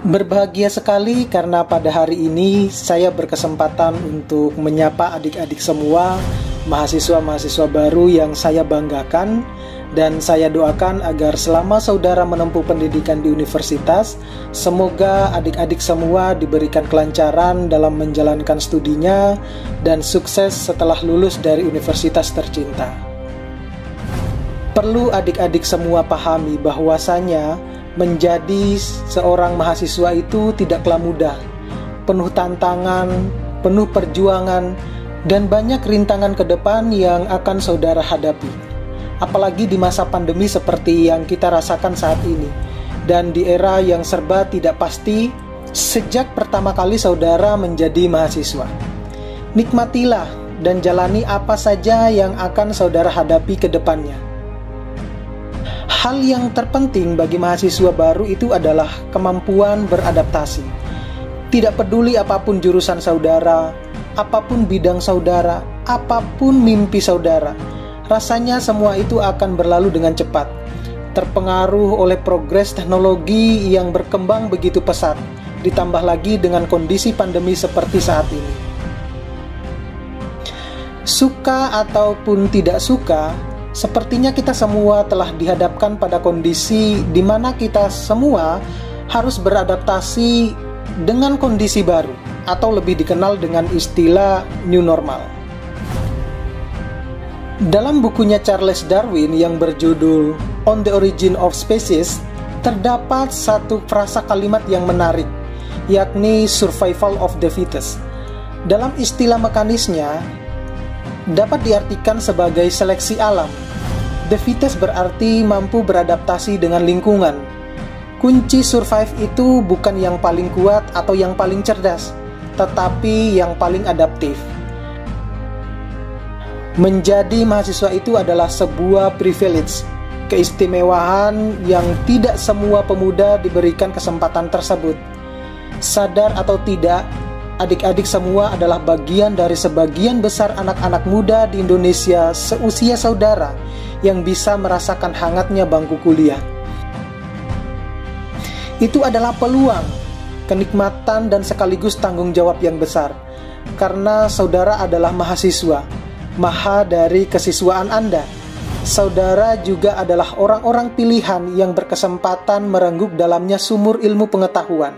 Berbahagia sekali karena pada hari ini saya berkesempatan untuk menyapa adik-adik semua, mahasiswa-mahasiswa baru yang saya banggakan, dan saya doakan agar selama saudara menempuh pendidikan di universitas, semoga adik-adik semua diberikan kelancaran dalam menjalankan studinya dan sukses setelah lulus dari universitas tercinta. Perlu adik-adik semua pahami bahwasanya menjadi seorang mahasiswa itu tidaklah mudah, penuh tantangan, penuh perjuangan, dan banyak rintangan ke depan yang akan saudara hadapi. Apalagi di masa pandemi seperti yang kita rasakan saat ini, dan di era yang serba tidak pasti sejak pertama kali saudara menjadi mahasiswa. Nikmatilah dan jalani apa saja yang akan saudara hadapi ke depannya. Hal yang terpenting bagi mahasiswa baru itu adalah kemampuan beradaptasi. Tidak peduli apapun jurusan saudara, apapun bidang saudara, apapun mimpi saudara, rasanya semua itu akan berlalu dengan cepat. Terpengaruh oleh progres teknologi yang berkembang begitu pesat, ditambah lagi dengan kondisi pandemi seperti saat ini. Suka ataupun tidak suka, sepertinya kita semua telah dihadapkan pada kondisi di mana kita semua harus beradaptasi dengan kondisi baru, atau lebih dikenal dengan istilah new normal. Dalam bukunya Charles Darwin yang berjudul On the Origin of Species, terdapat satu frasa kalimat yang menarik, yakni survival of the fittest. Dalam istilah mekanisnya, dapat diartikan sebagai seleksi alam. The fittest berarti mampu beradaptasi dengan lingkungan. Kunci survive itu bukan yang paling kuat atau yang paling cerdas, tetapi yang paling adaptif. Menjadi mahasiswa itu adalah sebuah privilege, keistimewaan yang tidak semua pemuda diberikan kesempatan tersebut. Sadar atau tidak, adik-adik semua adalah bagian dari sebagian besar anak-anak muda di Indonesia seusia saudara yang bisa merasakan hangatnya bangku kuliah. Itu adalah peluang, kenikmatan, dan sekaligus tanggung jawab yang besar, karena saudara adalah mahasiswa, maha dari kesiswaan Anda. Saudara juga adalah orang-orang pilihan yang berkesempatan merengguk dalamnya sumur ilmu pengetahuan.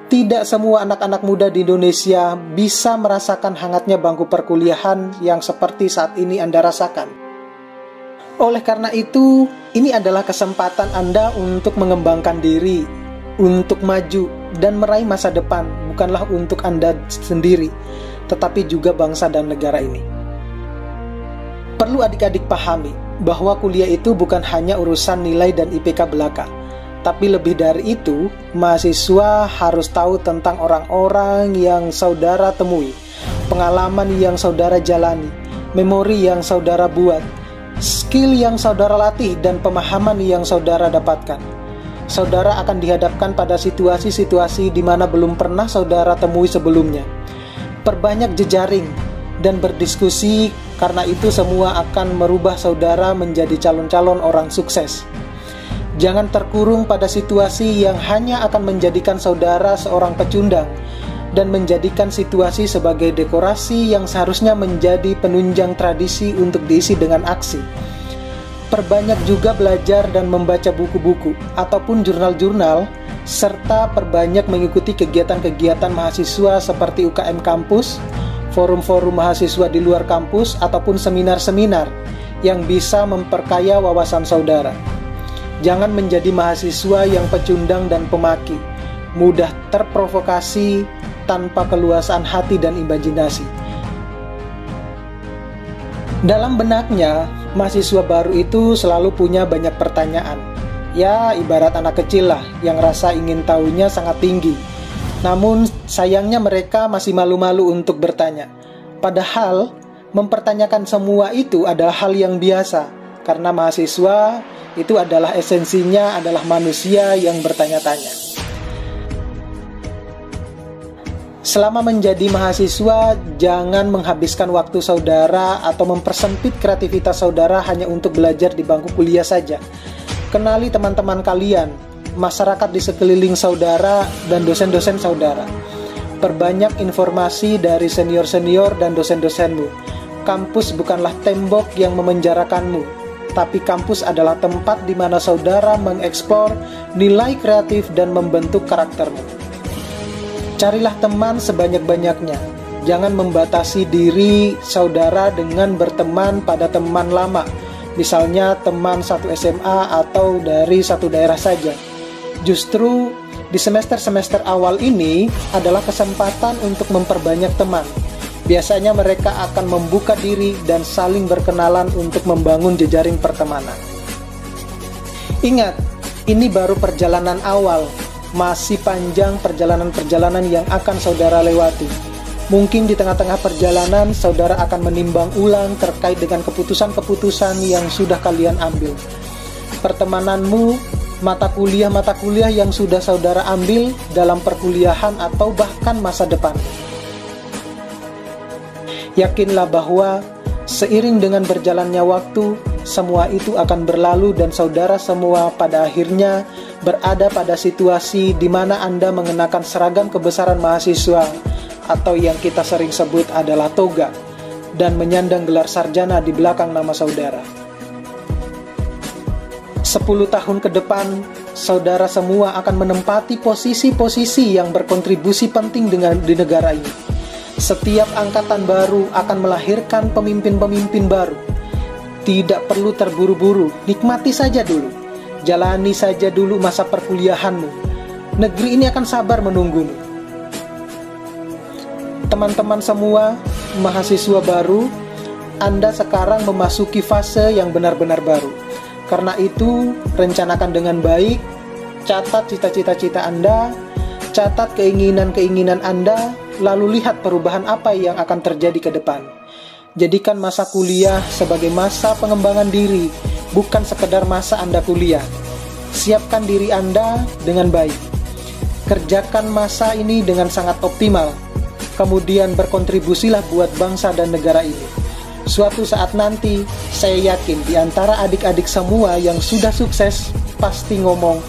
Tidak semua anak-anak muda di Indonesia bisa merasakan hangatnya bangku perkuliahan yang seperti saat ini Anda rasakan. Oleh karena itu, ini adalah kesempatan Anda untuk mengembangkan diri, untuk maju dan meraih masa depan, bukanlah untuk Anda sendiri, tetapi juga bangsa dan negara ini. Perlu adik-adik pahami bahwa kuliah itu bukan hanya urusan nilai dan IPK belaka, tapi lebih dari itu, mahasiswa harus tahu tentang orang-orang yang saudara temui, pengalaman yang saudara jalani, memori yang saudara buat, skill yang saudara latih, dan pemahaman yang saudara dapatkan. Saudara akan dihadapkan pada situasi-situasi di mana belum pernah saudara temui sebelumnya. Perbanyak jejaring dan berdiskusi, karena itu semua akan merubah saudara menjadi calon-calon orang sukses. Jangan terkurung pada situasi yang hanya akan menjadikan saudara seorang pecundang dan menjadikan situasi sebagai dekorasi yang seharusnya menjadi penunjang tradisi untuk diisi dengan aksi. Perbanyak juga belajar dan membaca buku-buku ataupun jurnal-jurnal, serta perbanyak mengikuti kegiatan-kegiatan mahasiswa seperti UKM kampus, forum-forum mahasiswa di luar kampus, ataupun seminar-seminar yang bisa memperkaya wawasan saudara. Jangan menjadi mahasiswa yang pecundang dan pemaki, mudah terprovokasi, tanpa keluasan hati dan imajinasi. Dalam benaknya, mahasiswa baru itu selalu punya banyak pertanyaan. Ya, ibarat anak kecil lah yang rasa ingin tahunya sangat tinggi. Namun, sayangnya mereka masih malu-malu untuk bertanya. Padahal, mempertanyakan semua itu adalah hal yang biasa, karena mahasiswa itu adalah esensinya adalah manusia yang bertanya-tanya. Selama menjadi mahasiswa, jangan menghabiskan waktu saudara atau mempersempit kreativitas saudara hanya untuk belajar di bangku kuliah saja. Kenali teman-teman kalian, masyarakat di sekeliling saudara, dan dosen-dosen saudara. Perbanyak informasi dari senior-senior dan dosen-dosenmu. Kampus bukanlah tembok yang memenjarakanmu, tapi kampus adalah tempat di mana saudara mengeksplor nilai kreatif dan membentuk karaktermu. Carilah teman sebanyak-banyaknya. Jangan membatasi diri saudara dengan berteman pada teman lama, misalnya teman satu SMA atau dari satu daerah saja. Justru di semester-semester awal ini adalah kesempatan untuk memperbanyak teman. Biasanya mereka akan membuka diri dan saling berkenalan untuk membangun jejaring pertemanan. Ingat, ini baru perjalanan awal. Masih panjang perjalanan-perjalanan yang akan saudara lewati. Mungkin di tengah-tengah perjalanan, saudara akan menimbang ulang terkait dengan keputusan-keputusan yang sudah kalian ambil. Pertemananmu, mata kuliah yang sudah saudara ambil dalam perkuliahan atau bahkan masa depan. Yakinlah bahwa seiring dengan berjalannya waktu, semua itu akan berlalu dan saudara semua pada akhirnya berada pada situasi di mana Anda mengenakan seragam kebesaran mahasiswa atau yang kita sering sebut adalah toga, dan menyandang gelar sarjana di belakang nama saudara. 10 tahun ke depan, saudara semua akan menempati posisi-posisi yang berkontribusi penting di negara ini. Setiap angkatan baru akan melahirkan pemimpin-pemimpin baru. Tidak perlu terburu-buru, nikmati saja dulu. Jalani saja dulu masa perkuliahanmu. Negeri ini akan sabar menunggumu. Teman-teman semua, mahasiswa baru, Anda sekarang memasuki fase yang benar-benar baru. Karena itu, rencanakan dengan baik, catat cita-cita Anda, catat keinginan-keinginan Anda, lalu lihat perubahan apa yang akan terjadi ke depan. Jadikan masa kuliah sebagai masa pengembangan diri, bukan sekedar masa Anda kuliah. Siapkan diri Anda dengan baik. Kerjakan masa ini dengan sangat optimal. Kemudian berkontribusilah buat bangsa dan negara ini. Suatu saat nanti, saya yakin di antara adik-adik semua yang sudah sukses pasti ngomong,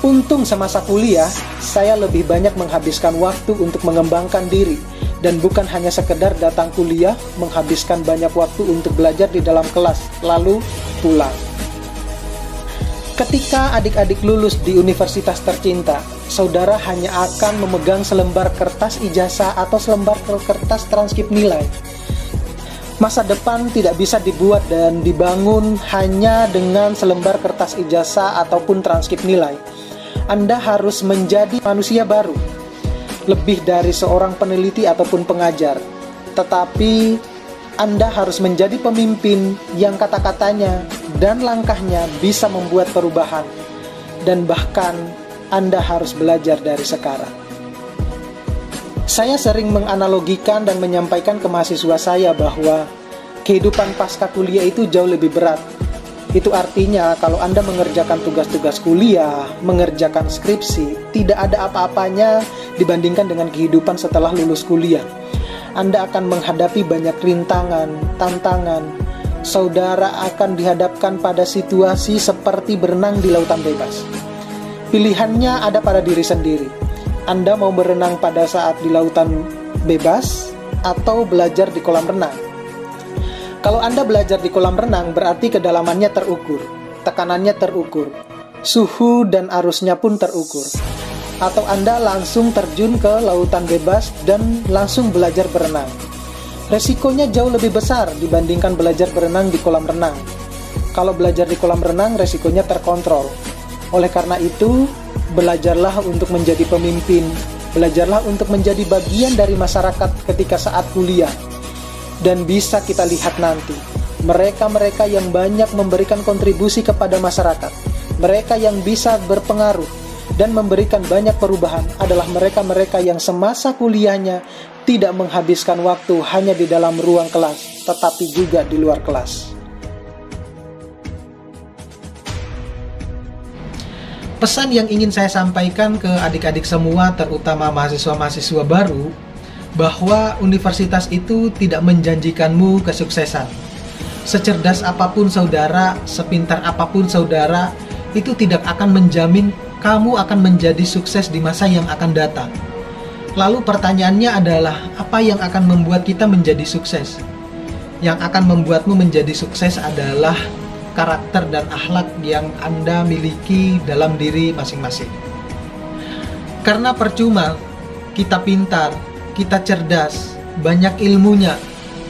untung semasa kuliah, saya lebih banyak menghabiskan waktu untuk mengembangkan diri, dan bukan hanya sekedar datang kuliah, menghabiskan banyak waktu untuk belajar di dalam kelas, lalu pulang. Ketika adik-adik lulus di universitas tercinta, saudara hanya akan memegang selembar kertas ijazah atau selembar kertas transkrip nilai. Masa depan tidak bisa dibuat dan dibangun hanya dengan selembar kertas ijazah ataupun transkrip nilai. Anda harus menjadi manusia baru, lebih dari seorang peneliti ataupun pengajar. Tetapi Anda harus menjadi pemimpin yang kata-katanya dan langkahnya bisa membuat perubahan. Dan bahkan Anda harus belajar dari sekarang. Saya sering menganalogikan dan menyampaikan ke mahasiswa saya bahwa kehidupan pasca kuliah itu jauh lebih berat. Itu artinya kalau Anda mengerjakan tugas-tugas kuliah, mengerjakan skripsi, tidak ada apa-apanya dibandingkan dengan kehidupan setelah lulus kuliah. Anda akan menghadapi banyak rintangan, tantangan. Saudara akan dihadapkan pada situasi seperti berenang di lautan bebas. Pilihannya ada pada diri sendiri. Anda mau berenang pada saat di lautan bebas atau belajar di kolam renang. Kalau Anda belajar di kolam renang, berarti kedalamannya terukur, tekanannya terukur, suhu dan arusnya pun terukur. Atau Anda langsung terjun ke lautan bebas dan langsung belajar berenang. Resikonya jauh lebih besar dibandingkan belajar berenang di kolam renang. Kalau belajar di kolam renang, resikonya terkontrol. Oleh karena itu, belajarlah untuk menjadi pemimpin. Belajarlah untuk menjadi bagian dari masyarakat ketika saat kuliah. Dan bisa kita lihat nanti, mereka-mereka yang banyak memberikan kontribusi kepada masyarakat, mereka yang bisa berpengaruh dan memberikan banyak perubahan adalah mereka-mereka yang semasa kuliahnya tidak menghabiskan waktu hanya di dalam ruang kelas, tetapi juga di luar kelas. Pesan yang ingin saya sampaikan ke adik-adik semua, terutama mahasiswa-mahasiswa baru, bahwa universitas itu tidak menjanjikanmu kesuksesan. Secerdas apapun saudara, sepintar apapun saudara, itu tidak akan menjamin kamu akan menjadi sukses di masa yang akan datang. Lalu pertanyaannya adalah, apa yang akan membuat kita menjadi sukses? Yang akan membuatmu menjadi sukses adalah karakter dan akhlak yang Anda miliki dalam diri masing-masing. Karena percuma kita pintar, kita cerdas, banyak ilmunya,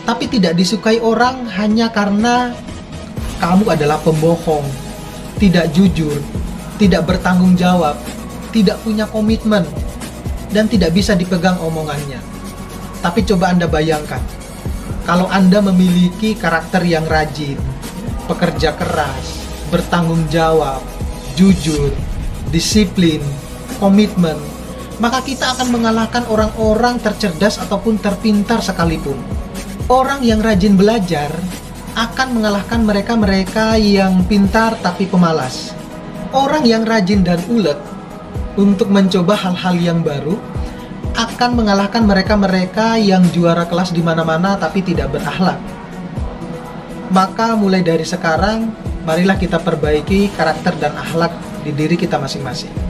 tapi tidak disukai orang hanya karena kamu adalah pembohong, tidak jujur, tidak bertanggung jawab, tidak punya komitmen, dan tidak bisa dipegang omongannya. Tapi coba Anda bayangkan, kalau Anda memiliki karakter yang rajin, pekerja keras, bertanggung jawab, jujur, disiplin, komitmen, maka kita akan mengalahkan orang-orang tercerdas ataupun terpintar sekalipun. Orang yang rajin belajar akan mengalahkan mereka-mereka yang pintar tapi pemalas. Orang yang rajin dan ulet untuk mencoba hal-hal yang baru akan mengalahkan mereka-mereka yang juara kelas di mana-mana tapi tidak berakhlak. Maka mulai dari sekarang, marilah kita perbaiki karakter dan akhlak di diri kita masing-masing.